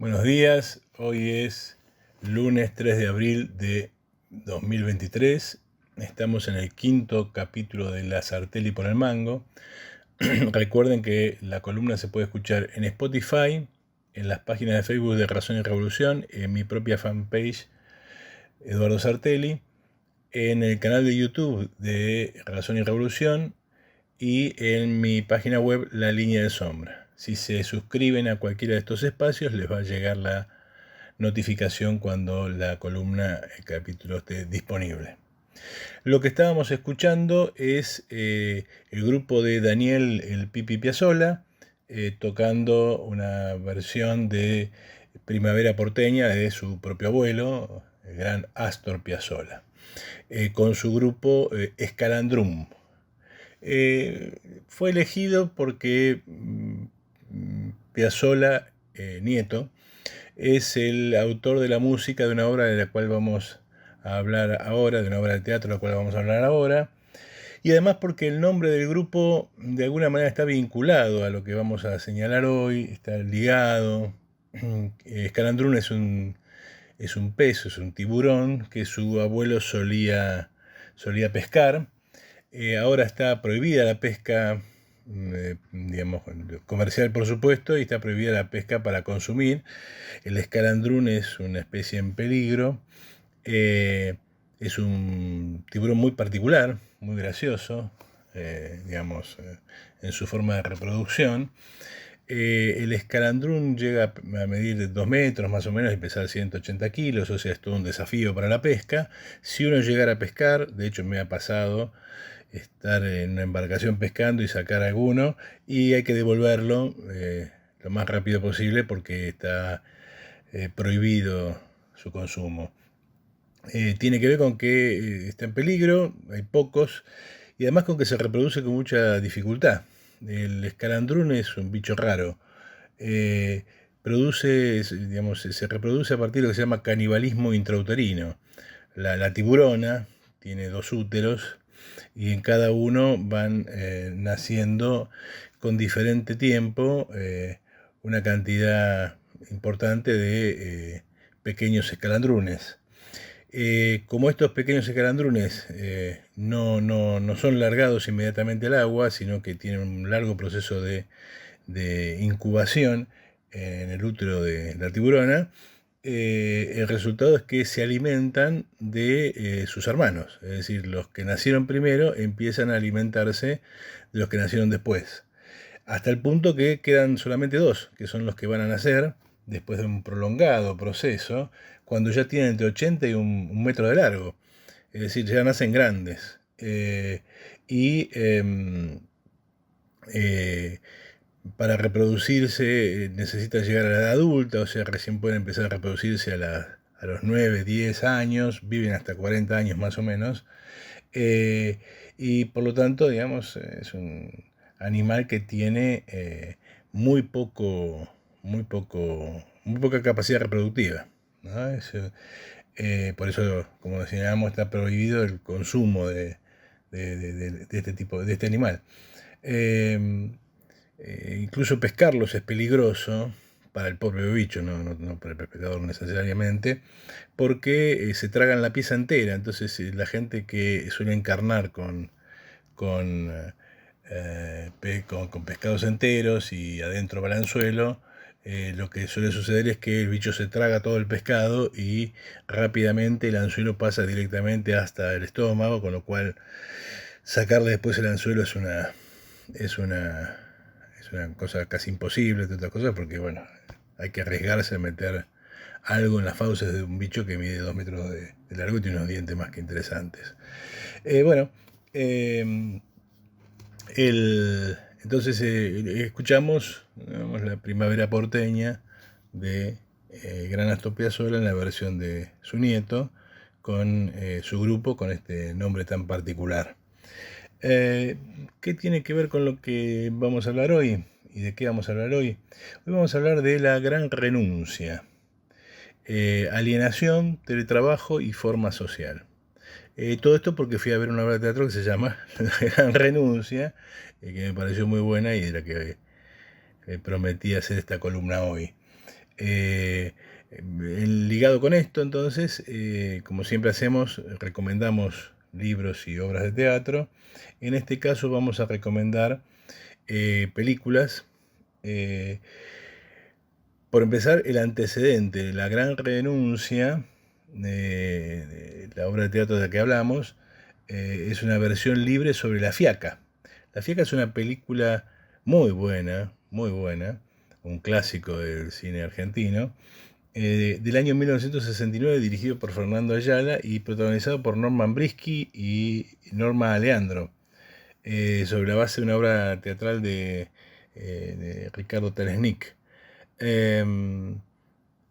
Buenos días, hoy es lunes 3 de abril de 2023. Estamos en el quinto capítulo de La Sarteli por el Mango. Recuerden que la columna se puede escuchar en Spotify, en las páginas de Facebook de Razón y Revolución, en mi propia fanpage Eduardo Sarteli, en el canal de YouTube de Razón y Revolución y en mi página web La Línea de Sombra. Si se suscriben a cualquiera de estos espacios, les va a llegar la notificación cuando la columna, el capítulo esté disponible. Lo que estábamos escuchando es el grupo de Daniel el Pipi Piazzolla tocando una versión de Primavera Porteña de su propio abuelo, el gran Astor Piazzolla, con su grupo Escalandrum. Fue elegido porque Piazzolla, nieto, es el autor de la música de una obra de la cual vamos a hablar ahora, de una obra de teatro de la cual vamos a hablar ahora, y además porque el nombre del grupo de alguna manera está vinculado a lo que vamos a señalar hoy, está ligado. Escalandrún es un pez, es un tiburón que su abuelo solía pescar. Ahora está prohibida la pesca, digamos, comercial por supuesto, y está prohibida la pesca para consumir. El escalandrún es una especie en peligro. Es un tiburón muy particular, muy gracioso, en su forma de reproducción. El escalandrún llega a medir 2 metros más o menos y pesar 180 kilos, o sea, es todo un desafío para la pesca. Si uno llegara a pescar, de hecho me ha pasado estar en una embarcación pescando y sacar alguno, y hay que devolverlo lo más rápido posible porque está prohibido su consumo. Tiene que ver con que está en peligro, hay pocos, y además con que se reproduce con mucha dificultad. El escalandrún es un bicho raro. Se reproduce a partir de lo que se llama canibalismo intrauterino. La tiburona tiene 2 úteros y en cada uno van naciendo con diferente tiempo una cantidad importante de pequeños escalandrunes. Como estos pequeños escalandrunes no son largados inmediatamente al agua, sino que tienen un largo proceso de incubación en el útero de la tiburona, el resultado es que se alimentan de sus hermanos. Es decir, los que nacieron primero empiezan a alimentarse de los que nacieron después. Hasta el punto que quedan solamente 2, que son los que van a nacer después de un prolongado proceso, cuando ya tienen entre 80 y un metro de largo. Es decir, ya nacen grandes. Para reproducirse necesitan llegar a la edad adulta, o sea, recién pueden empezar a reproducirse a los 9, 10 años, viven hasta 40 años más o menos, y por lo tanto, digamos, es un animal que tiene muy poca capacidad reproductiva, ¿no? Por eso, como señalamos, está prohibido el consumo de este animal. Incluso pescarlos es peligroso para el propio bicho, no para el pescador necesariamente, porque se tragan la pieza entera. Entonces la gente que suele encarnar con pescados enteros y adentro balanzuelo, lo que suele suceder es que el bicho se traga todo el pescado y rápidamente el anzuelo pasa directamente hasta el estómago, con lo cual sacarle después el anzuelo es una cosa casi imposible, entre otras cosas, porque bueno, hay que arriesgarse a meter algo en las fauces de un bicho que mide 2 metros de largo y tiene unos dientes más que interesantes. Entonces escuchamos, digamos, la Primavera Porteña de Gran Astor Piazzolla en la versión de su nieto, con su grupo, con este nombre tan particular. ¿Qué tiene que ver con lo que vamos a hablar hoy? ¿Y de qué vamos a hablar hoy? Hoy vamos a hablar de la gran renuncia. Alienación, teletrabajo y forma social. Todo esto porque fui a ver una obra de teatro que se llama La Gran Renuncia, que me pareció muy buena y de la que prometí hacer esta columna hoy. Ligado con esto, entonces, como siempre hacemos, recomendamos libros y obras de teatro. En este caso vamos a recomendar películas. Por empezar, el antecedente, La Gran Renuncia, de la obra de teatro de la que hablamos, es una versión libre sobre La Fiaca. La Fiaca es una película muy buena, un clásico del cine argentino, del año 1969, dirigido por Fernando Ayala y protagonizado por Norman Brisky y Norma Aleandro, sobre la base de una obra teatral de Ricardo Telesnik.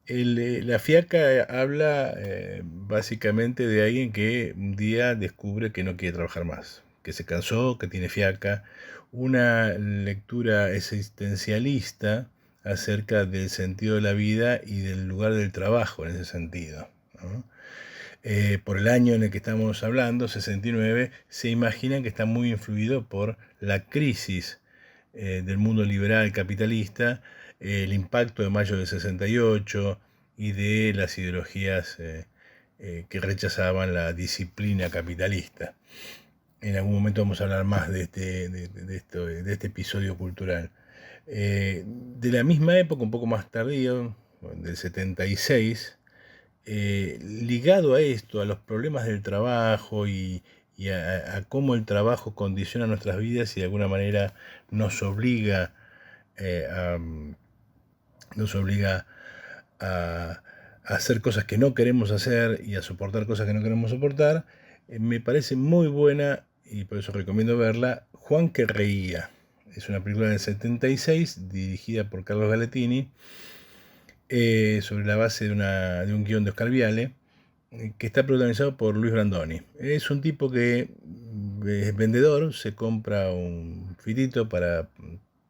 La Fiaca habla básicamente de alguien que un día descubre que no quiere trabajar más, que se cansó, que tiene fiaca, una lectura existencialista acerca del sentido de la vida y del lugar del trabajo en ese sentido, ¿no? Por el año en el que estamos hablando, 69, se imaginan que está muy influido por la crisis del mundo liberal capitalista, el impacto de mayo del 68 y de las ideologías que rechazaban la disciplina capitalista. En algún momento vamos a hablar más de este episodio cultural. De la misma época, un poco más tardío, del 76, ligado a esto, a los problemas del trabajo y a cómo el trabajo condiciona nuestras vidas y de alguna manera nos obliga, eh, a, nos obliga a hacer cosas que no queremos hacer y a soportar cosas que no queremos soportar, me parece muy buena y por eso recomiendo verla, Juan que reía. Es una película del 76 dirigida por Carlos Galetini, sobre la base de un guión de Oscar Viale, que está protagonizado por Luis Brandoni. Es un tipo que es vendedor, se compra un fitito para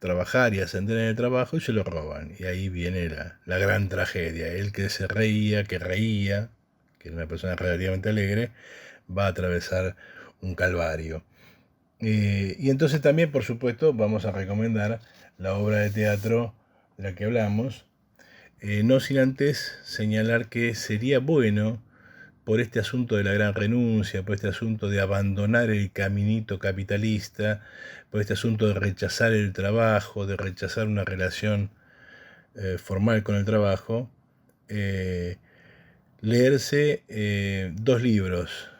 trabajar y ascender en el trabajo y se lo roban. Y ahí viene la gran tragedia. Él que se reía, que era una persona relativamente alegre, va a atravesar un calvario. Y entonces también, por supuesto, vamos a recomendar la obra de teatro de la que hablamos, no sin antes señalar que sería bueno, por este asunto de la gran renuncia, por este asunto de abandonar el caminito capitalista, por este asunto de rechazar el trabajo, de rechazar una relación formal con el trabajo, leerse dos libros.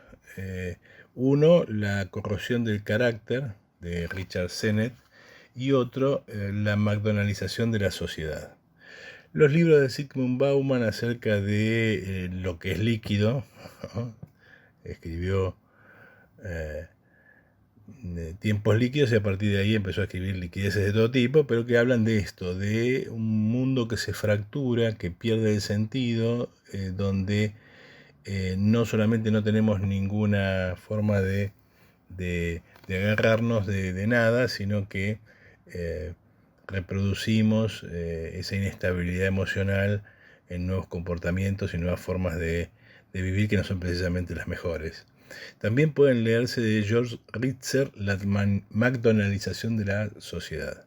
Uno, La corrosión del carácter, de Richard Sennett, y otro, La McDonaldización de la sociedad. Los libros de Zygmunt Bauman acerca de lo que es líquido, ¿no? Escribió Tiempos líquidos y a partir de ahí empezó a escribir liquideces de todo tipo, pero que hablan de esto, de un mundo que se fractura, que pierde el sentido, donde no solamente no tenemos ninguna forma de agarrarnos de nada, sino que reproducimos esa inestabilidad emocional en nuevos comportamientos y nuevas formas de vivir que no son precisamente las mejores. También pueden leerse de George Ritzer, La McDonaldización de la sociedad.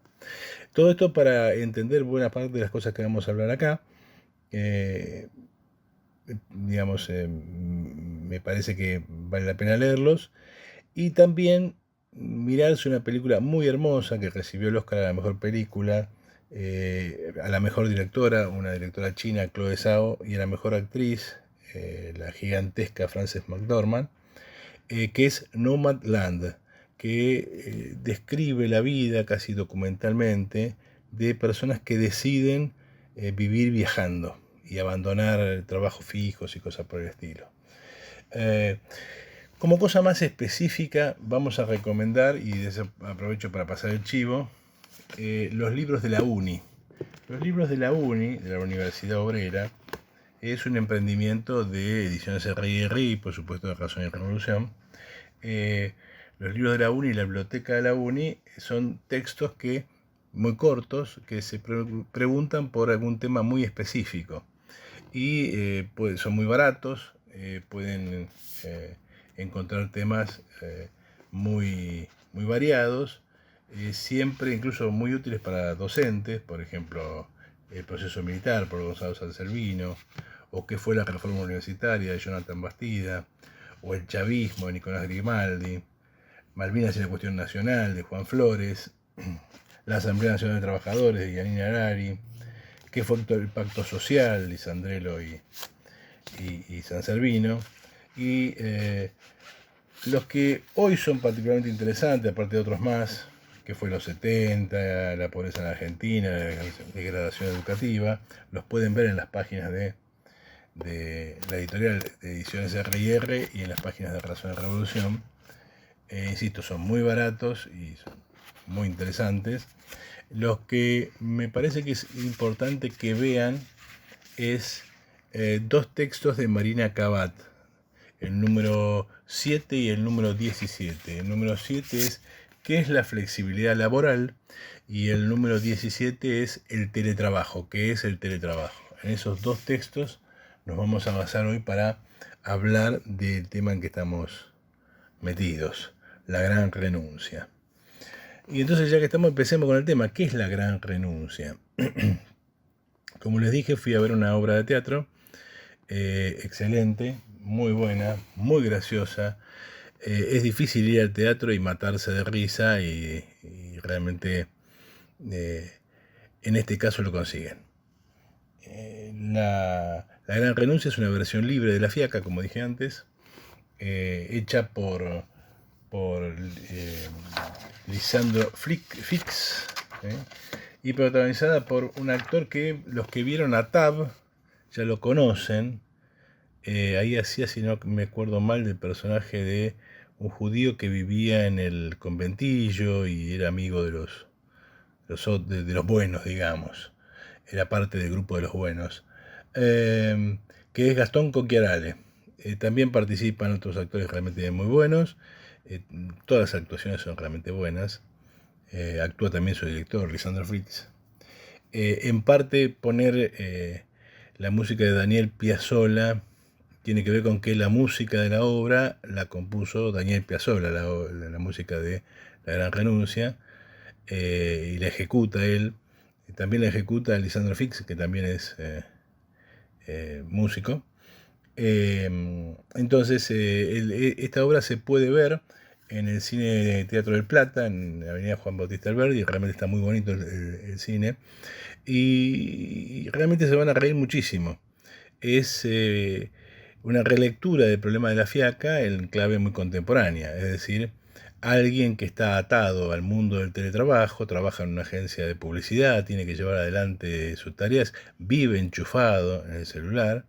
Todo esto para entender buena parte de las cosas que vamos a hablar acá. Me parece que vale la pena leerlos. Y también mirarse una película muy hermosa que recibió el Oscar a la mejor película, a la mejor directora, una directora china, Chloe Zhao, y a la mejor actriz, la gigantesca Frances McDormand, que es Nomadland, que describe la vida casi documentalmente de personas que deciden vivir viajando y abandonar trabajos fijos y cosas por el estilo. Como cosa más específica, vamos a recomendar, y aprovecho para pasar el chivo, los libros de la UNI. Los libros de la UNI, de la Universidad Obrera, es un emprendimiento de Ediciones R&R y por supuesto de Razón y Revolución. Los libros de la UNI y la biblioteca de la UNI son textos muy cortos que se preguntan por algún tema muy específico y son muy baratos, pueden encontrar temas muy variados, siempre incluso muy útiles para docentes, por ejemplo, el proceso militar por Gonzalo Sanselvino, o qué fue la reforma universitaria de Jonathan Bastida, o el chavismo de Nicolás Grimaldi, Malvinas y la cuestión nacional de Juan Flores, la Asamblea Nacional de Trabajadores de Yanina Arari, qué fue el pacto social, Lisandrelo y Sanselvino, y los que hoy son particularmente interesantes, aparte de otros más, que fue los 70, la pobreza en Argentina, la degradación educativa, los pueden ver en las páginas de la editorial de Ediciones R&R y en las páginas de Razón de Revolución. Insisto, son muy baratos y son muy interesantes. Los que me parece que es importante que vean es dos textos de Marina Cabat, el número 7 y el número 17. El número 7 es ¿qué es la flexibilidad laboral? Y el número 17 es el teletrabajo. ¿Qué es el teletrabajo? En esos dos textos nos vamos a basar hoy para hablar del tema en que estamos metidos, la gran renuncia. Y entonces, ya que estamos, empecemos con el tema. ¿Qué es la gran renuncia? Como les dije, fui a ver una obra de teatro excelente, muy buena, muy graciosa. Es difícil ir al teatro y matarse de risa y realmente en este caso lo consiguen. La gran renuncia es una versión libre de La Fiaca, como dije antes, hecha por Lisandro Fix, y protagonizada por un actor que los que vieron a Tab ya lo conocen. Ahí hacía, si no me acuerdo mal, del personaje de un judío que vivía en el conventillo y era amigo de los buenos, digamos. Era parte del grupo de los buenos. Que es Gastón Cocchiarale. También participan otros actores realmente muy buenos. Todas las actuaciones son realmente buenas. Actúa también su director, Lisandro Fritz. En parte poner la música de Daniel Piazzolla tiene que ver con que la música de la obra la compuso Daniel Piazzolla, la música de La Gran Renuncia, y la ejecuta él. También la ejecuta Lisandro Fix, que también es músico. Entonces, esta obra se puede ver en el Cine Teatro del Plata, en la avenida Juan Bautista Alberdi, y realmente está muy bonito el cine. Y realmente se van a reír muchísimo. Es una relectura del problema de la fiaca en clave muy contemporánea, es decir, alguien que está atado al mundo del teletrabajo, trabaja en una agencia de publicidad, tiene que llevar adelante sus tareas, vive enchufado en el celular,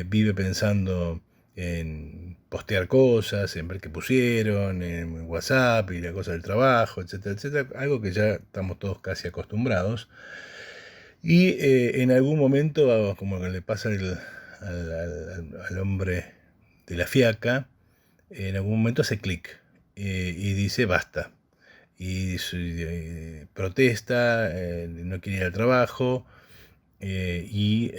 vive pensando en postear cosas, en ver qué pusieron, en WhatsApp y la cosa del trabajo, etcétera, etcétera, algo que ya estamos todos casi acostumbrados. Y en algún momento, como que le pasa al hombre de la fiaca, en algún momento hace clic y dice basta. Y protesta, no quiere ir al trabajo y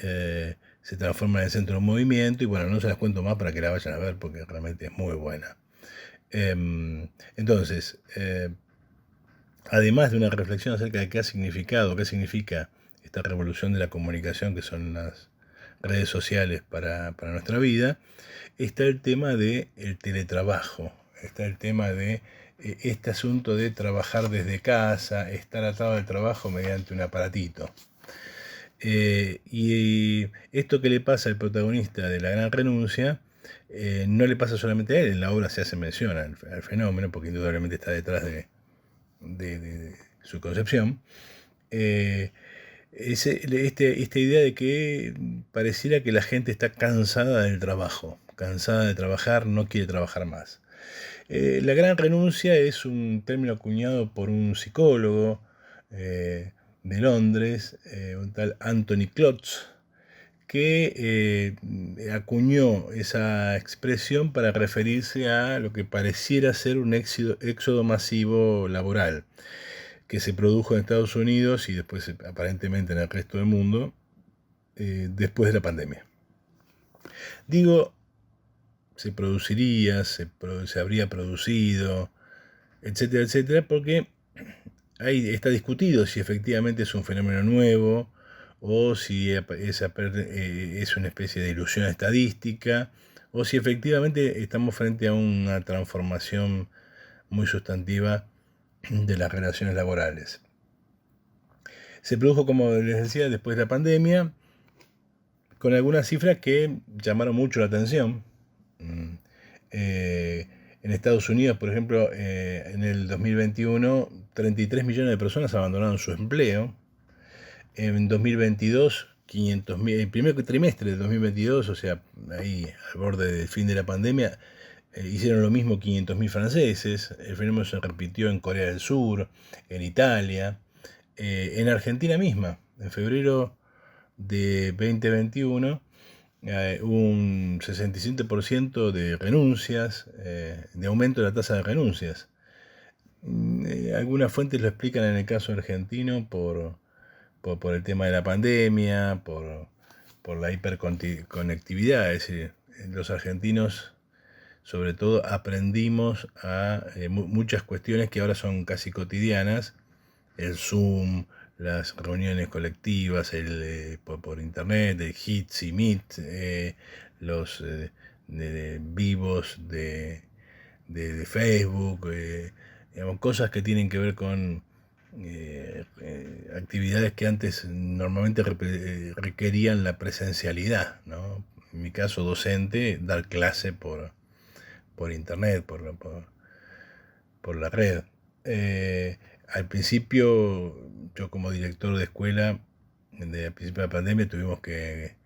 se transforma en el centro de un movimiento. Y bueno, no se las cuento más para que la vayan a ver porque realmente es muy buena. Entonces, además de una reflexión acerca de qué ha significado, qué significa esta revolución de la comunicación que son las redes sociales para nuestra vida, está el tema del teletrabajo, está el tema de este asunto de trabajar desde casa, estar atado al trabajo mediante un aparatito. Y esto que le pasa al protagonista de La Gran Renuncia, no le pasa solamente a él, en la obra se hace mención al fenómeno, porque indudablemente está detrás de su concepción. Esta idea de que pareciera que la gente está cansada del trabajo, cansada de trabajar, no quiere trabajar más. La gran renuncia es un término acuñado por un psicólogo de Londres, un tal Anthony Klotz, que acuñó esa expresión para referirse a lo que pareciera ser un éxodo masivo laboral que se produjo en Estados Unidos y después aparentemente en el resto del mundo después de la pandemia. Digo, se produciría, se habría producido, etcétera, etcétera, porque ahí está discutido si efectivamente es un fenómeno nuevo o si es una especie de ilusión estadística, o si efectivamente estamos frente a una transformación muy sustantiva de las relaciones laborales. Se produjo, como les decía, después de la pandemia, con algunas cifras que llamaron mucho la atención. En Estados Unidos, por ejemplo, en el 2021, 33 millones de personas abandonaron su empleo. En 2022, 500.000, el primer trimestre de 2022, o sea, ahí al borde del fin de la pandemia, hicieron lo mismo 500.000 franceses. El fenómeno se repitió en Corea del Sur, en Italia, en Argentina misma. En febrero de 2021 hubo un 67% de renuncias, de aumento de la tasa de renuncias. Algunas fuentes lo explican en el caso argentino por el tema de la pandemia, por la hiperconectividad. Es decir, los argentinos, sobre todo, aprendimos a muchas cuestiones que ahora son casi cotidianas. El Zoom, las reuniones colectivas, por internet, el Jitsi, Meet, los vivos de Facebook, digamos, cosas que tienen que ver con actividades que antes normalmente requerían la presencialidad, ¿no? En mi caso, docente, dar clase por internet, por la red. Al principio, yo como director de escuela, al principio de la pandemia, tuvimos que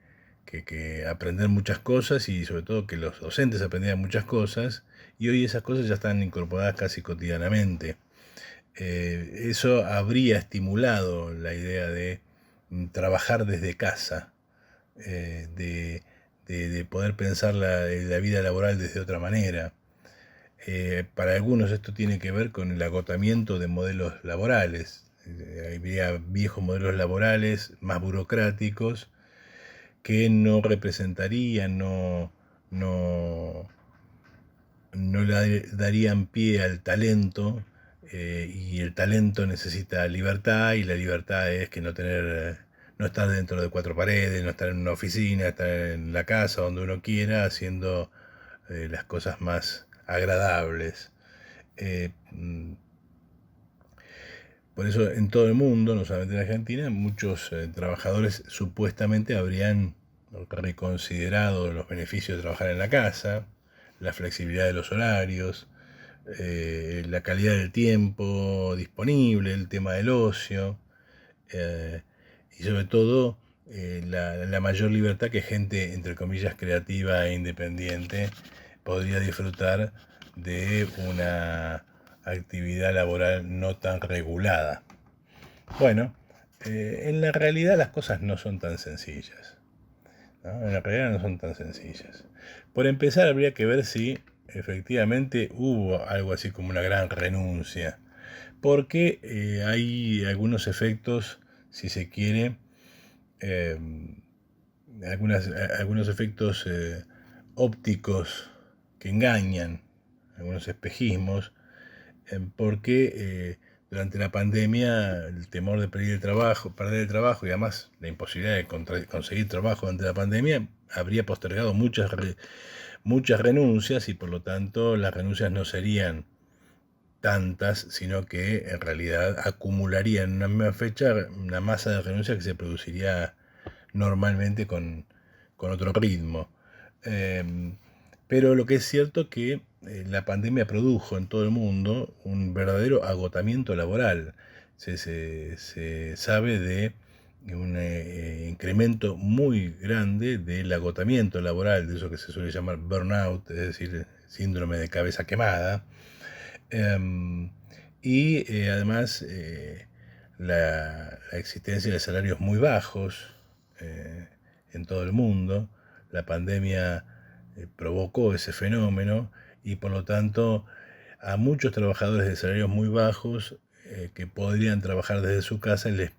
aprender muchas cosas, y sobre todo que los docentes aprendieran muchas cosas, y hoy esas cosas ya están incorporadas casi cotidianamente. Eso habría estimulado la idea de trabajar desde casa, de poder pensar la vida laboral desde otra manera. Para algunos esto tiene que ver con el agotamiento de modelos laborales. Habría viejos modelos laborales más burocráticos que no representarían, no le darían pie al talento, y el talento necesita libertad, y la libertad es que no estar dentro de cuatro paredes, no estar en una oficina, estar en la casa donde uno quiera, haciendo las cosas más agradables. Por eso en todo el mundo, no solamente en Argentina, muchos trabajadores supuestamente habrían reconsiderado los beneficios de trabajar en la casa, la flexibilidad de los horarios, la calidad del tiempo disponible, el tema del ocio, y sobre todo la mayor libertad que gente, entre comillas, creativa e independiente podría disfrutar de una actividad laboral no tan regulada. Bueno, en la realidad las cosas no son tan sencillas, ¿no? En la realidad no son tan sencillas. Por empezar, habría que ver si efectivamente hubo algo así como una gran renuncia, porque hay algunos efectos, si se quiere, algunos efectos ópticos que engañan, algunos espejismos, porque durante la pandemia el temor de perder el trabajo, y además la imposibilidad de conseguir trabajo durante la pandemia habría postergado muchas renuncias, y por lo tanto las renuncias no serían tantas, sino que en realidad acumularían en una misma fecha una masa de renuncias que se produciría normalmente con otro ritmo. Pero lo que es cierto que la pandemia produjo en todo el mundo un verdadero agotamiento laboral. Se sabe de un incremento muy grande del agotamiento laboral, de eso que se suele llamar burnout, es decir, síndrome de cabeza quemada. Y además la existencia de salarios muy bajos en todo el mundo. La pandemia provocó ese fenómeno, y por lo tanto a muchos trabajadores de salarios muy bajos que podrían trabajar desde su casa les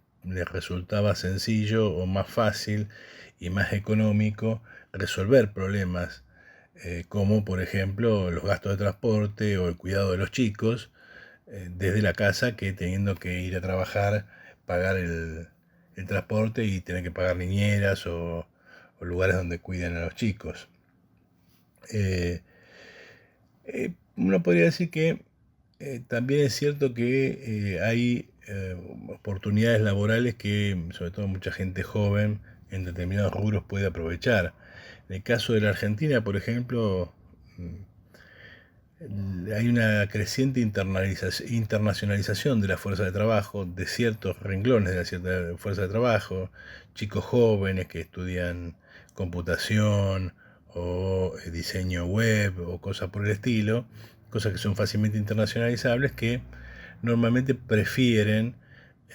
resultaba sencillo o más fácil y más económico resolver problemas como por ejemplo los gastos de transporte o el cuidado de los chicos desde la casa, que teniendo que ir a trabajar, pagar el transporte y tener que pagar niñeras o lugares donde cuiden a los chicos. Uno podría decir que también es cierto que hay oportunidades laborales que, sobre todo mucha gente joven, en determinados rubros puede aprovechar. En el caso de la Argentina, por ejemplo, hay una creciente internacionalización de la fuerza de trabajo, de ciertos renglones de la cierta fuerza de trabajo, chicos jóvenes que estudian computación o diseño web o cosas por el estilo, cosas que son fácilmente internacionalizables, que normalmente prefieren,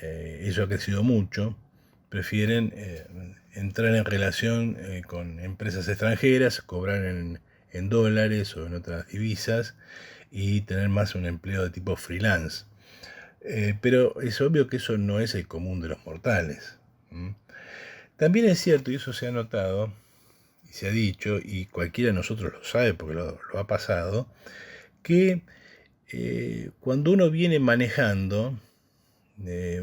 eso ha crecido mucho, prefieren entrar en relación con empresas extranjeras, cobrar en dólares o en otras divisas y tener más un empleo de tipo freelance. Pero es obvio que eso no es el común de los mortales. También es cierto, y eso se ha notado, y se ha dicho, y cualquiera de nosotros lo sabe porque lo ha pasado, que cuando uno viene manejando,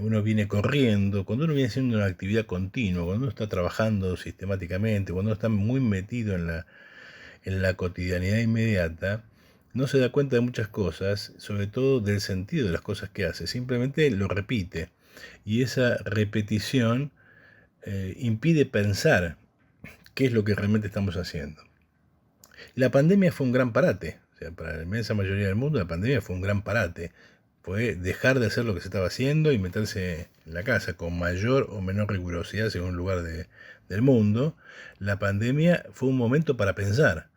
uno viene corriendo, cuando uno viene haciendo una actividad continua, cuando uno está trabajando sistemáticamente, cuando uno está muy metido en la cotidianidad inmediata, no se da cuenta de muchas cosas, sobre todo del sentido de las cosas que hace, simplemente lo repite. Y esa repetición impide pensar qué es lo que realmente estamos haciendo. La pandemia fue un gran parate, o sea, para la inmensa mayoría del mundo la pandemia fue un gran parate. Fue dejar de hacer lo que se estaba haciendo y meterse en la casa con mayor o menor rigurosidad según el lugar del mundo. La pandemia fue un momento para pensar,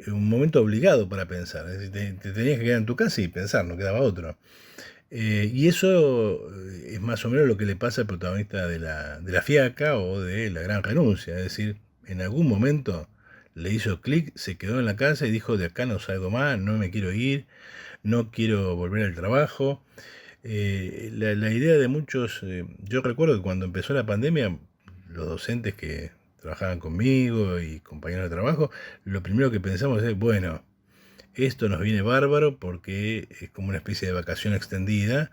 un momento obligado para pensar. Es decir, te tenías que quedar en tu casa y pensar, no quedaba otro. Y eso es más o menos lo que le pasa al protagonista de la Fiaca o de La Gran Renuncia. Es decir, en algún momento le hizo clic, se quedó en la casa y dijo: de acá no salgo más, no me quiero ir, no quiero volver al trabajo. La idea de muchos, yo recuerdo que cuando empezó la pandemia, los docentes que trabajaban conmigo y compañeros de trabajo, lo primero que pensamos es: bueno, esto nos viene bárbaro porque es como una especie de vacación extendida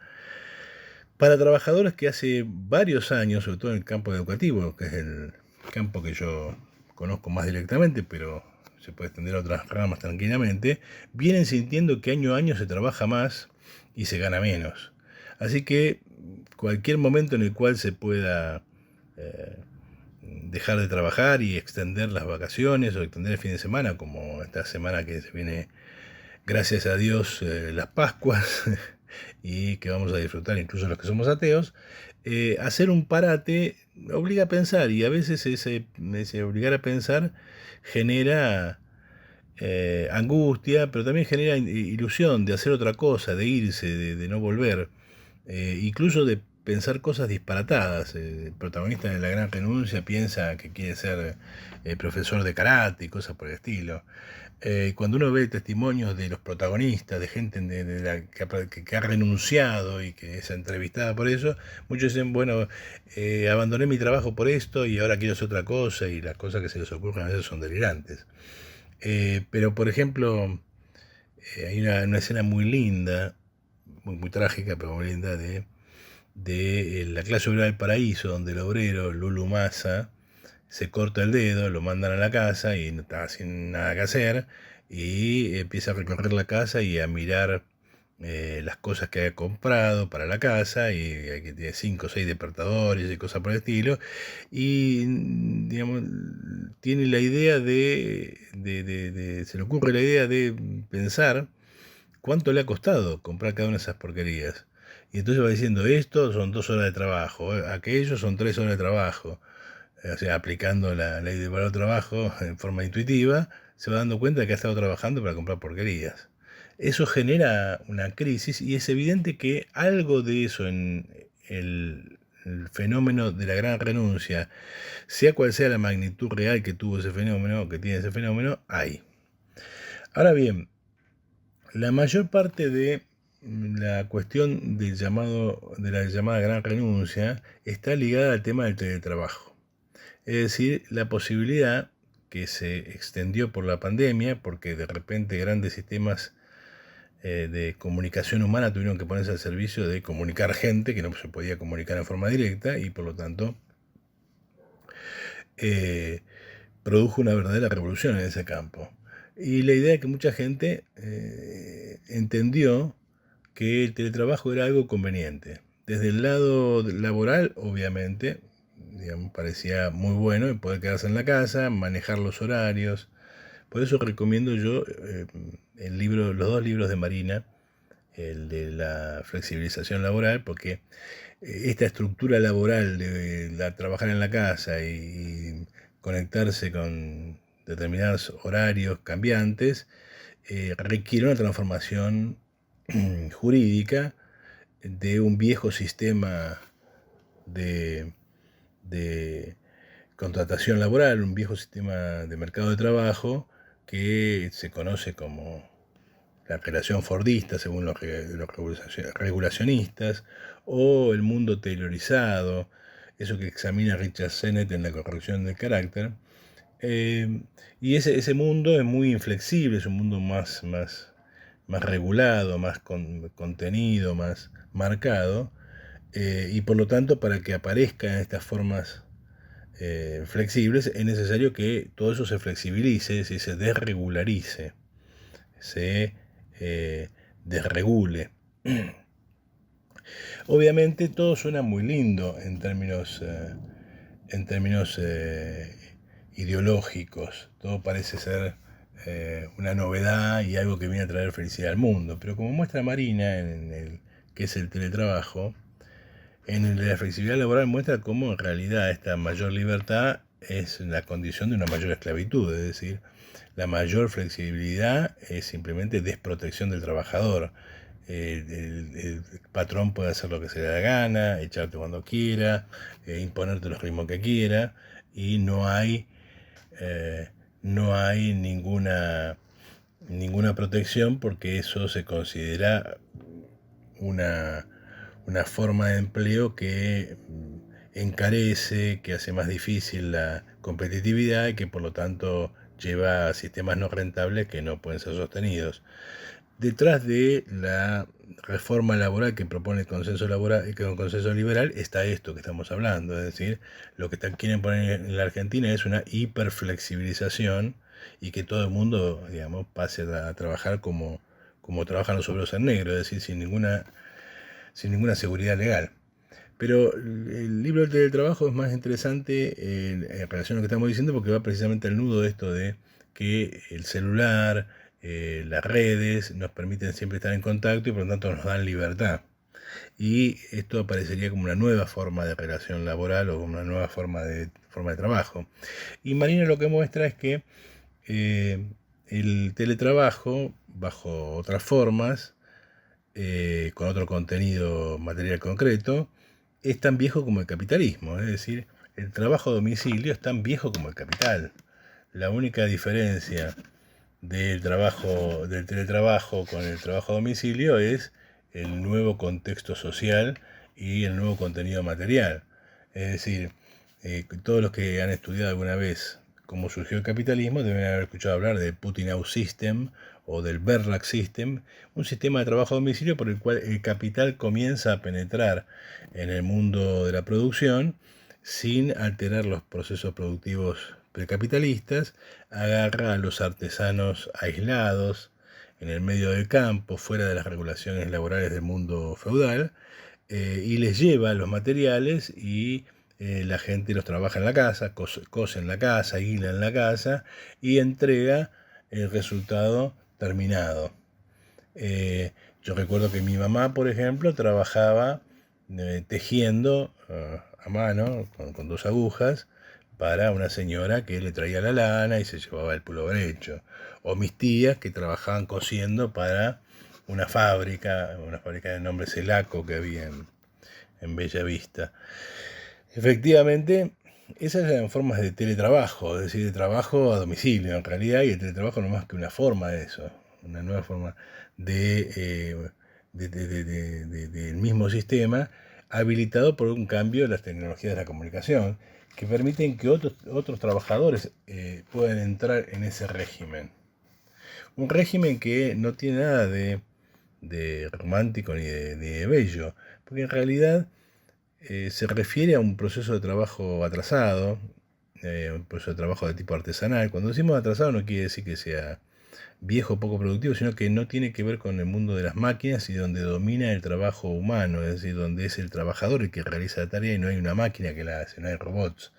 para trabajadores que hace varios años, sobre todo en el campo educativo, que es el campo que yo conozco más directamente, pero se puede extender a otras ramas tranquilamente, vienen sintiendo que año a año se trabaja más y se gana menos. Así que cualquier momento en el cual se pueda dejar de trabajar y extender las vacaciones o extender el fin de semana, como esta semana que se viene, gracias a Dios, las Pascuas, y que vamos a disfrutar incluso los que somos ateos, hacer un parate obliga a pensar, y a veces ese obligar a pensar genera angustia, pero también genera ilusión de hacer otra cosa, de irse, de no volver, incluso de pensar cosas disparatadas. El protagonista de La Gran Renuncia piensa que quiere ser profesor de karate y cosas por el estilo. Cuando uno ve testimonios de los protagonistas, de gente que ha renunciado y que es entrevistada por eso, muchos dicen: bueno, abandoné mi trabajo por esto y ahora quiero hacer otra cosa, y las cosas que se les ocurren a veces son delirantes. Pero, por ejemplo, hay una escena muy linda, muy trágica, pero muy linda, de La clase obrera del paraíso, donde el obrero Lulu Massa se corta el dedo, lo mandan a la casa y no está sin nada que hacer, y empieza a recorrer la casa y a mirar las cosas que había comprado para la casa, y que tiene 5 o 6 despertadores y cosas por el estilo, y digamos, tiene la idea se le ocurre la idea de pensar cuánto le ha costado comprar cada una de esas porquerías. Y entonces va diciendo: esto son 2 horas de trabajo, aquello son 3 horas de trabajo. O sea, aplicando la ley del valor trabajo en forma intuitiva, se va dando cuenta de que ha estado trabajando para comprar porquerías. Eso genera una crisis, y es evidente que algo de eso en el fenómeno de la gran renuncia, sea cual sea la magnitud real que tuvo ese fenómeno, que tiene ese fenómeno, hay. Ahora bien, la mayor parte de la cuestión de la llamada gran renuncia está ligada al tema del teletrabajo. Es decir, la posibilidad que se extendió por la pandemia, porque de repente grandes sistemas de comunicación humana tuvieron que ponerse al servicio de comunicar gente que no se podía comunicar en forma directa y por lo tanto produjo una verdadera revolución en ese campo. Y la idea es que mucha gente entendió que el teletrabajo era algo conveniente. Desde el lado laboral, obviamente, digamos, parecía muy bueno el poder quedarse en la casa, manejar los horarios. Por eso recomiendo yo los dos libros de Marina, el de la flexibilización laboral, porque esta estructura laboral de trabajar en la casa y conectarse con determinados horarios cambiantes requiere una transformación jurídica de un viejo sistema de, de contratación laboral, un viejo sistema de mercado de trabajo que se conoce como la relación fordista, según los regulacionistas, o el mundo taylorizado, eso que examina Richard Sennett en la corrección del carácter. Y ese mundo es muy inflexible, es un mundo más regulado, más contenido, más marcado, y por lo tanto para que aparezcan estas formas flexibles es necesario que todo eso se flexibilice, se desregularice, se desregule. Obviamente todo suena muy lindo en términos ideológicos, todo parece ser una novedad y algo que viene a traer felicidad al mundo, pero como muestra Marina que es el teletrabajo, en el de la flexibilidad laboral muestra cómo en realidad esta mayor libertad es la condición de una mayor esclavitud, es decir, la mayor flexibilidad es simplemente desprotección del trabajador. El patrón puede hacer lo que se le da gana, echarte cuando quiera, imponerte los ritmos que quiera, y no hay ninguna protección porque eso se considera una forma de empleo que encarece, que hace más difícil la competitividad y que por lo tanto lleva a sistemas no rentables que no pueden ser sostenidos. Detrás de la reforma laboral que propone el consenso liberal está esto que estamos hablando, es decir, lo que quieren poner en la Argentina es una hiperflexibilización y que todo el mundo, digamos, pase a trabajar como trabajan los obreros en negro, es decir, sin ninguna seguridad legal. Pero el libro del teletrabajo es más interesante en relación a lo que estamos diciendo porque va precisamente al nudo de esto de que el celular, las redes nos permiten siempre estar en contacto y por lo tanto nos dan libertad. Y esto aparecería como una nueva forma de relación laboral o como una nueva forma de trabajo. Y Marina lo que muestra es que el teletrabajo, bajo otras formas, con otro contenido material concreto, es tan viejo como el capitalismo. Es decir, el trabajo a domicilio es tan viejo como el capital. La única diferencia del teletrabajo con el trabajo a domicilio es el nuevo contexto social y el nuevo contenido material. Es decir, todos los que han estudiado alguna vez cómo surgió el capitalismo deben haber escuchado hablar del Putinow System o del Verlag System, un sistema de trabajo a domicilio por el cual el capital comienza a penetrar en el mundo de la producción sin alterar los procesos productivos precapitalistas, agarra a los artesanos aislados en el medio del campo, fuera de las regulaciones laborales del mundo feudal, y les lleva los materiales y la gente los trabaja en la casa, cose en la casa, hila en la casa y entrega el resultado terminado. Yo recuerdo que mi mamá, por ejemplo, trabajaba tejiendo a mano con 2 agujas para una señora que le traía la lana y se llevaba el pullover hecho. O mis tías que trabajaban cosiendo para una fábrica de nombre Celaco que había en Bella Vista. Efectivamente, esas eran formas de teletrabajo, es decir, de trabajo a domicilio en realidad, y el teletrabajo no es más que una forma de eso, una nueva forma del mismo sistema, habilitado por un cambio de las tecnologías de la comunicación, que permiten que otros trabajadores puedan entrar en ese régimen. Un régimen que no tiene nada de de romántico ni de bello, porque en realidad se refiere a un proceso de trabajo atrasado, un proceso de trabajo de tipo artesanal. Cuando decimos atrasado no quiere decir que sea viejo o poco productivo, sino que no tiene que ver con el mundo de las máquinas y donde domina el trabajo humano, es decir, donde es el trabajador el que realiza la tarea y no hay una máquina que la hace, no hay robots.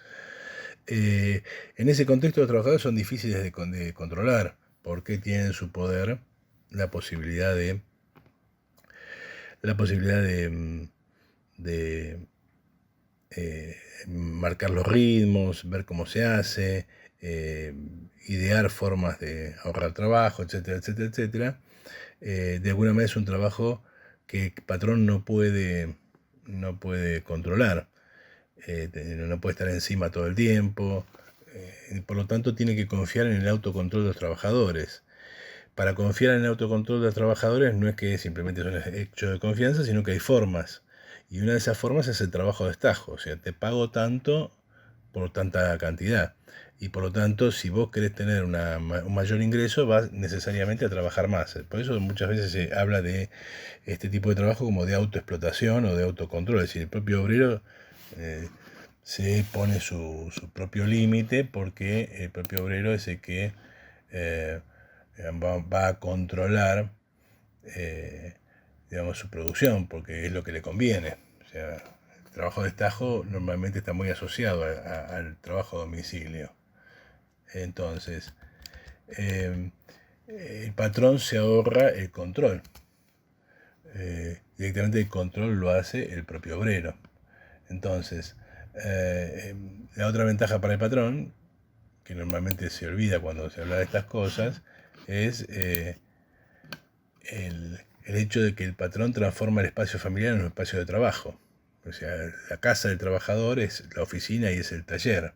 En ese contexto los trabajadores son difíciles de controlar porque tienen en su poder la posibilidad de marcar los ritmos, ver cómo se hace, idear formas de ahorrar trabajo, etcétera, etcétera, etcétera. De alguna manera es un trabajo que el patrón no puede controlar, no puede estar encima todo el tiempo, por lo tanto tiene que confiar en el autocontrol de los trabajadores. Para confiar en el autocontrol de los trabajadores no es que simplemente es un hecho de confianza, sino que hay formas. Y una de esas formas es el trabajo de estajo, o sea, te pago tanto por tanta cantidad. Y por lo tanto, si vos querés tener un mayor ingreso, vas necesariamente a trabajar más. Por eso muchas veces se habla de este tipo de trabajo como de autoexplotación o de autocontrol. Es decir, el propio obrero se pone su propio límite porque el propio obrero es el que va a controlar digamos, su producción, porque es lo que le conviene. O sea, el trabajo de estajo normalmente está muy asociado al trabajo a domicilio. Entonces, el patrón se ahorra el control. Directamente el control lo hace el propio obrero. Entonces, la otra ventaja para el patrón, que normalmente se olvida cuando se habla de estas cosas, es el hecho de que el patrón transforma el espacio familiar en un espacio de trabajo. O sea, la casa del trabajador es la oficina y es el taller.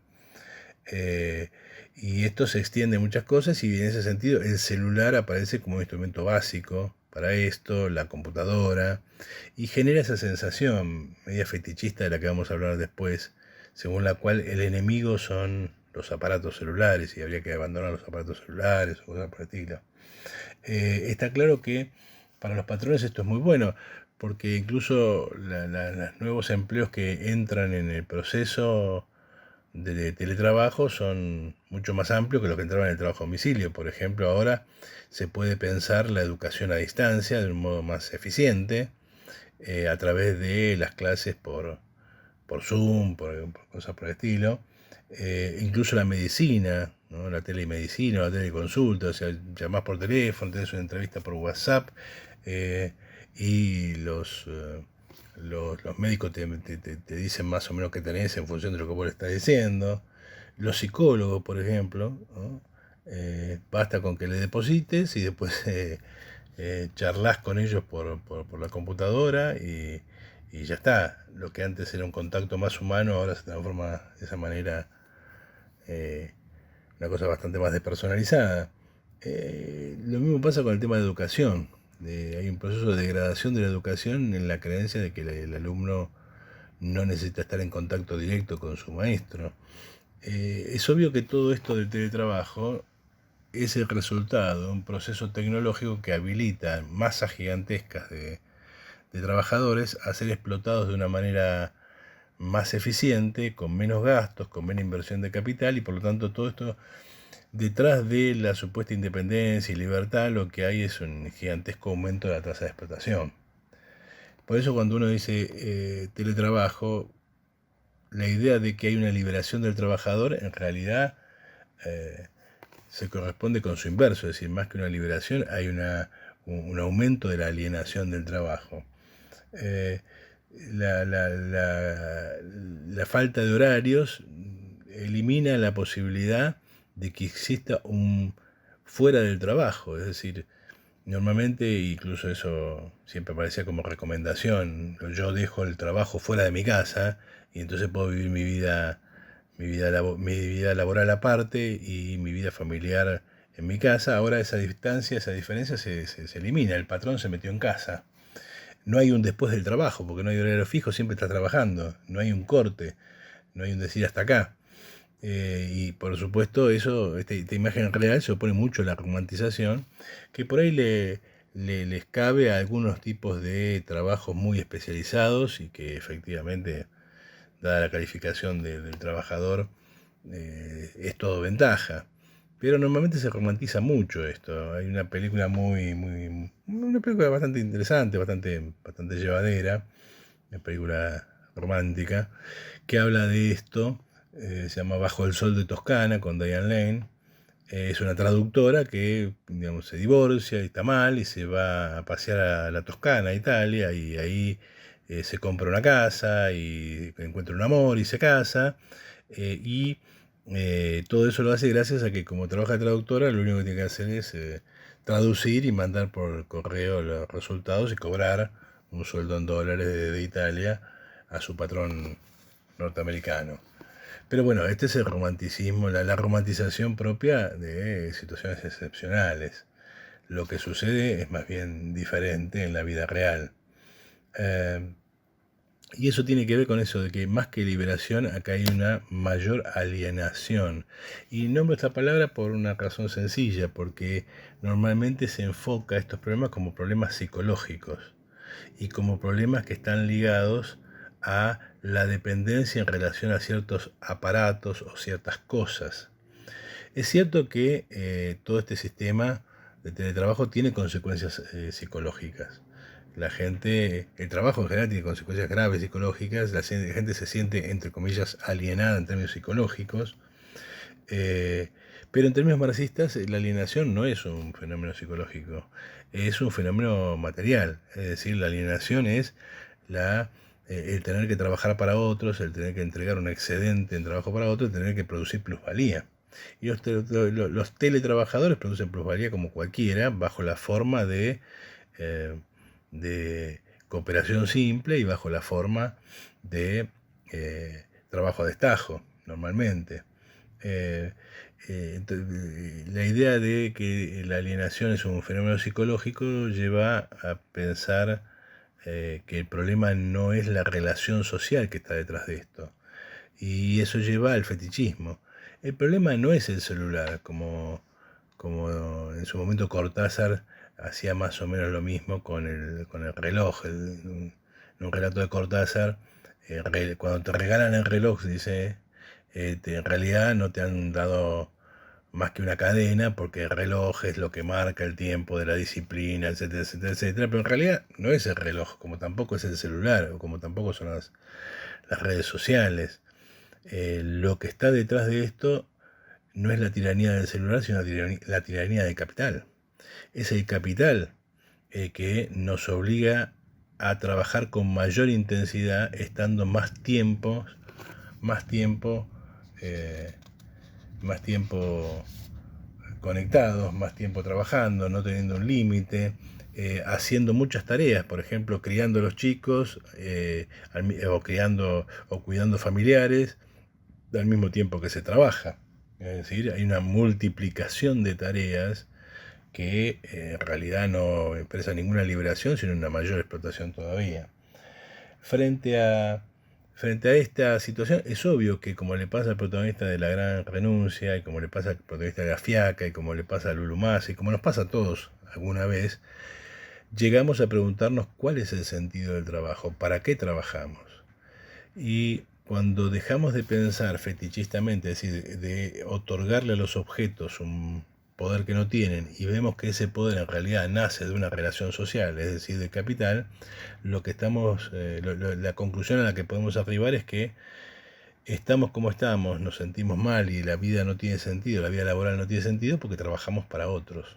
Y esto se extiende a muchas cosas y en ese sentido el celular aparece como un instrumento básico para esto, la computadora, y genera esa sensación media fetichista de la que vamos a hablar después, según la cual el enemigo son los aparatos celulares y habría que abandonar los aparatos celulares o cosas por el estilo. Está claro que para los patrones esto es muy bueno, porque incluso los nuevos empleos que entran en el proceso de teletrabajo son mucho más amplios que los que entraban en el trabajo a domicilio. Por ejemplo, ahora se puede pensar la educación a distancia de un modo más eficiente a través de las clases por Zoom, por cosas por el estilo. Incluso la medicina, ¿no? La telemedicina, la teleconsulta, o sea, llamás por teléfono, tenés una entrevista por WhatsApp y los médicos te dicen más o menos qué tenés en función de lo que vos le estás diciendo. Los psicólogos, por ejemplo, ¿no? Basta con que le deposites y después charlas con ellos por la computadora y ya está. Lo que antes era un contacto más humano ahora se transforma de esa manera una cosa bastante más despersonalizada. Lo mismo pasa con el tema de educación. Hay un proceso de degradación de la educación en la creencia de que el alumno no necesita estar en contacto directo con su maestro. Es obvio que todo esto del teletrabajo es el resultado de un proceso tecnológico que habilita masas gigantescas de trabajadores a ser explotados de una manera más eficiente, con menos gastos, con menos inversión de capital y por lo tanto todo esto detrás de la supuesta independencia y libertad lo que hay es un gigantesco aumento de la tasa de explotación. Por eso cuando uno dice teletrabajo, la idea de que hay una liberación del trabajador en realidad se corresponde con su inverso, es decir, más que una liberación hay un aumento de la alienación del trabajo. La falta de horarios elimina la posibilidad de que exista un fuera del trabajo, es decir, normalmente, incluso eso siempre aparecía como recomendación, yo dejo el trabajo fuera de mi casa y entonces puedo vivir mi vida laboral aparte y mi vida familiar en mi casa. Ahora esa distancia, esa diferencia se elimina, el patrón se metió en casa. No hay un después del trabajo, porque no hay horario fijo, siempre estás trabajando, no hay un corte, no hay un decir hasta acá. Y por supuesto esta imagen real se opone mucho a la romantización, que por ahí le les cabe a algunos tipos de trabajos muy especializados y que efectivamente, dada la calificación del trabajador, es todo ventaja. Pero normalmente se romantiza mucho esto. Hay una película una película bastante interesante, bastante llevadera, una película romántica, que habla de esto. Se llama Bajo el Sol de Toscana, con Diane Lane. Es una traductora que, digamos, se divorcia y está mal y se va a pasear a la Toscana, a Italia, y ahí se compra una casa y encuentra un amor y se casa. Y todo eso lo hace gracias a que, como trabaja de traductora, lo único que tiene que hacer es traducir y mandar por correo los resultados y cobrar un sueldo en dólares de Italia a su patrón norteamericano. Pero bueno, este es el romanticismo, la romantización propia de situaciones excepcionales. Lo que sucede es más bien diferente en la vida real. Y eso tiene que ver con eso de que más que liberación, acá hay una mayor alienación. Y nombro esta palabra por una razón sencilla, porque normalmente se enfoca estos problemas como problemas psicológicos y como problemas que están ligados a la dependencia en relación a ciertos aparatos o ciertas cosas. Es cierto que todo este sistema de teletrabajo tiene consecuencias psicológicas. El trabajo en general tiene consecuencias graves psicológicas, la gente se siente, entre comillas, alienada en términos psicológicos, eh, pero en términos marxistas la alienación no es un fenómeno psicológico, es un fenómeno material, es decir, la alienación es el tener que trabajar para otros, el tener que entregar un excedente en trabajo para otros, el tener que producir plusvalía. Y los teletrabajadores producen plusvalía como cualquiera, bajo la forma eh, de cooperación simple y bajo la forma de trabajo a destajo, normalmente. La idea de que la alienación es un fenómeno psicológico lleva a pensar que el problema no es la relación social que está detrás de esto. Y eso lleva al fetichismo. El problema no es el celular, como en su momento Cortázar hacía más o menos lo mismo con el reloj. En un relato de Cortázar, cuando te regalan el reloj, dice, en realidad no te han dado más que una cadena, porque el reloj es lo que marca el tiempo de la disciplina, etcétera, etcétera, etcétera. Pero en realidad no es el reloj, como tampoco es el celular, o como tampoco son las redes sociales. Lo que está detrás de esto no es la tiranía del celular, sino la tiranía del capital. Es el capital que nos obliga a trabajar con mayor intensidad, estando más tiempo, eh, más tiempo conectados, más tiempo trabajando, no teniendo un límite, haciendo muchas tareas, por ejemplo, criando a los chicos, o cuidando familiares, al mismo tiempo que se trabaja. Es decir, hay una multiplicación de tareas que en realidad no expresa ninguna liberación, sino una mayor explotación todavía. Frente a, frente a esta situación, es obvio que, como le pasa al protagonista de La Gran Renuncia, y como le pasa al protagonista de La Fiaca, y como le pasa a Lulu Massa, y como nos pasa a todos alguna vez, llegamos a preguntarnos cuál es el sentido del trabajo, para qué trabajamos. Y cuando dejamos de pensar fetichistamente, es decir, de otorgarle a los objetos un poder que no tienen, y vemos que ese poder en realidad nace de una relación social, es decir, de capital, la conclusión a la que podemos arribar es que estamos como estamos, nos sentimos mal y la vida no tiene sentido, la vida laboral no tiene sentido porque trabajamos para otros.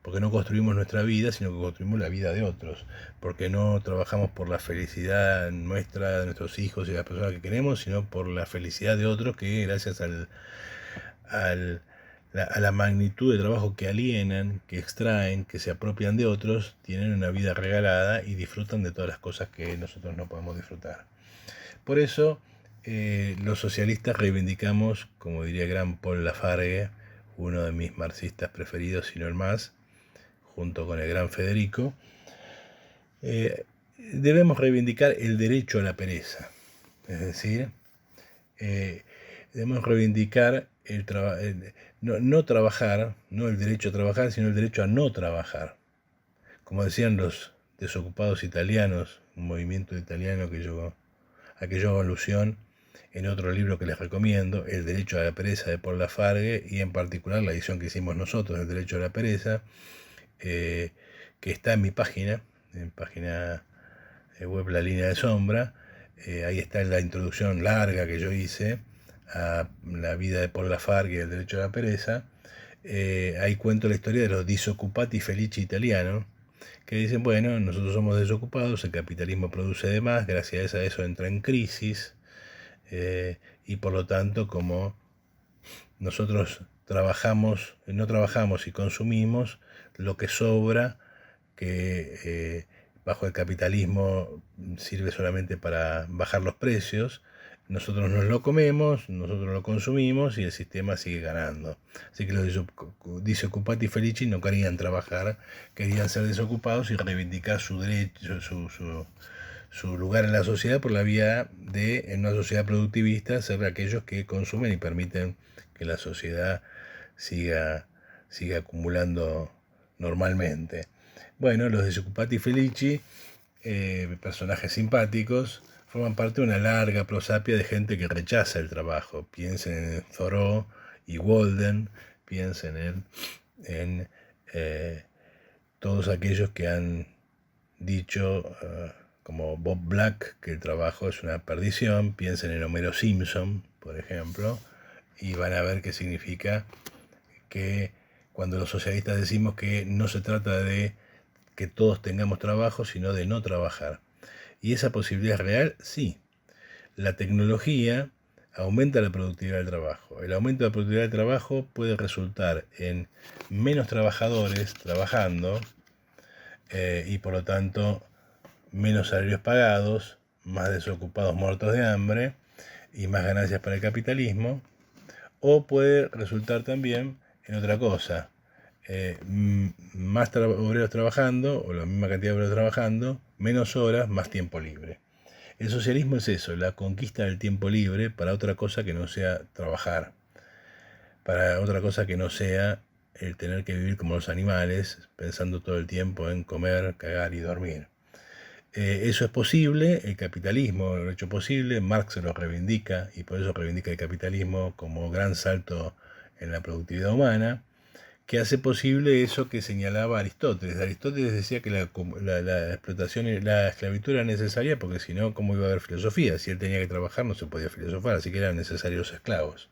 Porque no construimos nuestra vida, sino que construimos la vida de otros. Porque no trabajamos por la felicidad nuestra, de nuestros hijos y de las personas que queremos, sino por la felicidad de otros que, gracias a la magnitud de trabajo que alienan, que extraen, que se apropian de otros, tienen una vida regalada y disfrutan de todas las cosas que nosotros no podemos disfrutar. Por eso, los socialistas reivindicamos, como diría gran Paul Lafargue, uno de mis marxistas preferidos, si no el más, junto con el gran Federico, debemos reivindicar el derecho a la pereza. Es decir, debemos reivindicar no trabajar, no el derecho a trabajar, sino el derecho a no trabajar. como decían los desocupados italianos, un movimiento italiano a que yo hago alusión en otro libro que les recomiendo, El derecho a la pereza de Paul Lafargue, y en particular la edición que hicimos nosotros, El derecho a la pereza, que está en mi página, en página web La Línea de Sombra. Ahí está la introducción larga que yo hice a la vida de Paul Lafargue y el derecho a la pereza. Ahí cuento la historia de los disoccupati felici italianos, que dicen, bueno, nosotros somos desocupados, el capitalismo produce de más, gracias a eso entra en crisis, y por lo tanto, como nosotros no trabajamos y consumimos, lo que sobra, que bajo el capitalismo sirve solamente para bajar los precios, nosotros nos lo comemos, nosotros lo consumimos y el sistema sigue ganando. Así que los disoccupati felici no querían trabajar, querían ser desocupados y reivindicar su derecho, su lugar en la sociedad por la vía de, en una sociedad productivista, ser aquellos que consumen y permiten que la sociedad siga acumulando normalmente. Bueno, los disoccupati felici, personajes simpáticos, forman parte de una larga prosapia de gente que rechaza el trabajo. Piensen en Thoreau y Walden, piensen en todos aquellos que han dicho, como Bob Black, que el trabajo es una perdición. Piensen en Homero Simpson, por ejemplo, y van a ver qué significa que cuando los socialistas decimos que no se trata de que todos tengamos trabajo, sino de no trabajar. ¿Y esa posibilidad es real? Sí. La tecnología aumenta la productividad del trabajo. El aumento de la productividad del trabajo puede resultar en menos trabajadores trabajando, y por lo tanto menos salarios pagados, más desocupados muertos de hambre y más ganancias para el capitalismo. O puede resultar también en otra cosa, más obreros trabajando, o la misma cantidad de obreros trabajando, menos horas, más tiempo libre. El socialismo es eso, la conquista del tiempo libre para otra cosa que no sea trabajar, para otra cosa que no sea el tener que vivir como los animales, pensando todo el tiempo en comer, cagar y dormir. Eso es posible, el capitalismo lo ha hecho posible, Marx lo reivindica, y por eso reivindica el capitalismo como gran salto en la productividad humana, que hace posible eso que señalaba Aristóteles. Aristóteles decía que la explotación y la esclavitud era necesaria porque si no, ¿cómo iba a haber filosofía? Si él tenía que trabajar no se podía filosofar, así que eran necesarios los esclavos.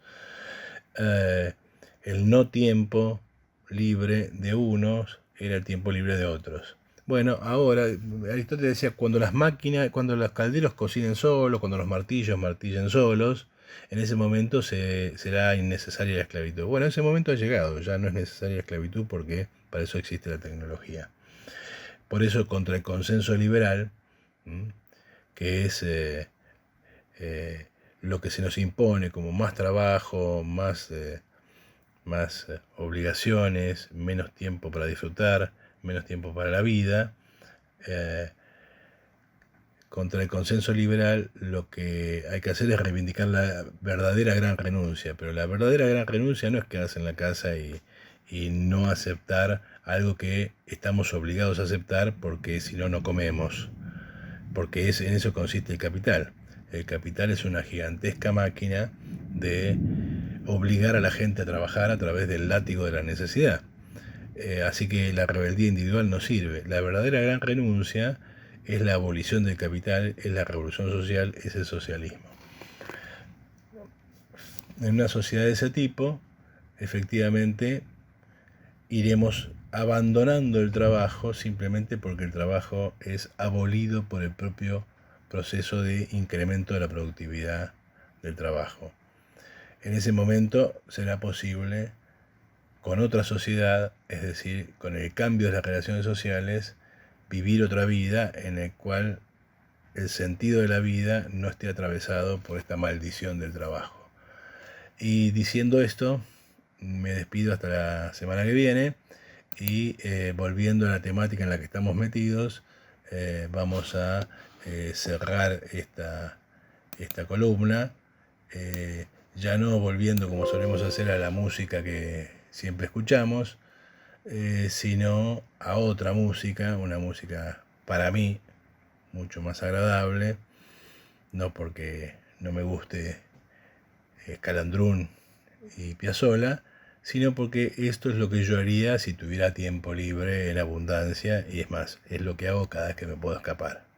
El no tiempo libre de unos era el tiempo libre de otros. Bueno, ahora Aristóteles decía, cuando los calderos cocinen solos, cuando los martillos martillen solos, en ese momento será innecesaria la esclavitud. Bueno, ese momento ha llegado, ya no es necesaria la esclavitud porque para eso existe la tecnología. Por eso, contra el consenso liberal, que es lo que se nos impone como más trabajo, más obligaciones, menos tiempo para disfrutar, menos tiempo para la vida, contra el consenso liberal lo que hay que hacer es reivindicar la verdadera gran renuncia, pero la verdadera gran renuncia no es quedarse en la casa y no aceptar algo que estamos obligados a aceptar porque si no, no comemos, porque en eso consiste el capital. El capital es una gigantesca máquina de obligar a la gente a trabajar a través del látigo de la necesidad. Así que la rebeldía individual no sirve. La verdadera gran renuncia es la abolición del capital, es la revolución social, es el socialismo. En una sociedad de ese tipo, efectivamente, iremos abandonando el trabajo simplemente porque el trabajo es abolido por el propio proceso de incremento de la productividad del trabajo. En ese momento será posible, con otra sociedad, es decir, con el cambio de las relaciones sociales, vivir otra vida en la cual el sentido de la vida no esté atravesado por esta maldición del trabajo. Y diciendo esto, me despido hasta la semana que viene y volviendo a la temática en la que estamos metidos, vamos a cerrar esta columna, ya no volviendo como solemos hacer a la música que siempre escuchamos, sino a otra música, una música para mí mucho más agradable, no porque no me guste Calandrún y Piazzolla, sino porque esto es lo que yo haría si tuviera tiempo libre en abundancia, y es más, es lo que hago cada vez que me puedo escapar.